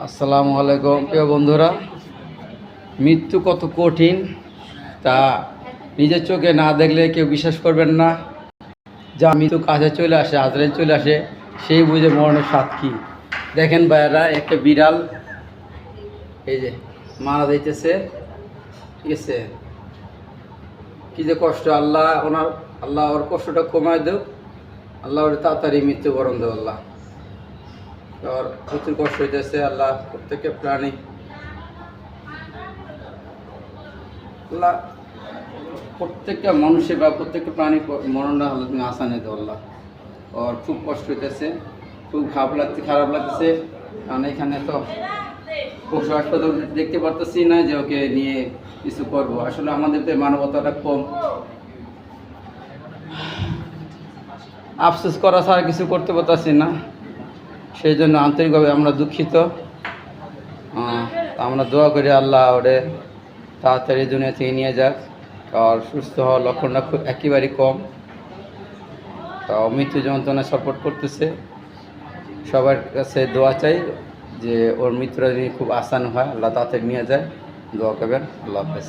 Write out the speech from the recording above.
আসসালামু আলাইকুম প্রিয় বন্ধুরা। মৃত্যু কত কঠিন তা নিজের চোখে না দেখলে কেউ বিশ্বাস করবেন না। যা মৃত্যু কাছে চলে আসে, আজরাইল চলে আসে, সেই বুঝে মরণের স্বাদ কী। দেখেন ভাইয়েরা, একটা বিড়াল এই যে মারা যাইতেছে, ঠিক আছে। কী যে কষ্ট, আল্লাহ ওর কষ্টটা কমায় দেও, আল্লাহ ওর তাড়াতাড়ি মৃত্যুবরণ দেও। আল্লাহ ওর প্রচুর কষ্ট হইতেছে। আল্লাহ প্রত্যেকটা প্রাণী, আল্লাহ প্রত্যেকটা মানুষের বা প্রত্যেকটা প্রাণী মরণটা হলো তুমি আসানে দেও। আল্লাহ ওর খুব কষ্ট হইতেছে, খুব খারাপ লাগতেছে। কারণ এখানে তো পশু হাসপাতাল দেখতে পারতেছি না যে ওকে নিয়ে কিছু করব। আসলে আমাদের তো মানবতাটা কম, আফসোস করা ছাড়া কিছু করতে পারতেছি না। সেই জন্য আন্তরিকভাবে আমরা দুঃখিত। আমরা দোয়া করি আল্লাহ ওরে তাড়াতাড়ি দুনিয়া থেকে নিয়ে যাক। আর সুস্থ হওয়ার লক্ষণটা খুব একেবারেই কম। তা মৃত্যু যন্ত্রণা সাপোর্ট করতেছে। সবার কাছে দোয়া চাই যে ওর মৃত্যুটা যদি খুব আসান হয়, আল্লাহ তাড়াতাড়ি নিয়ে যায়। দোয়া করবেন। আল্লাহ হাফেজ।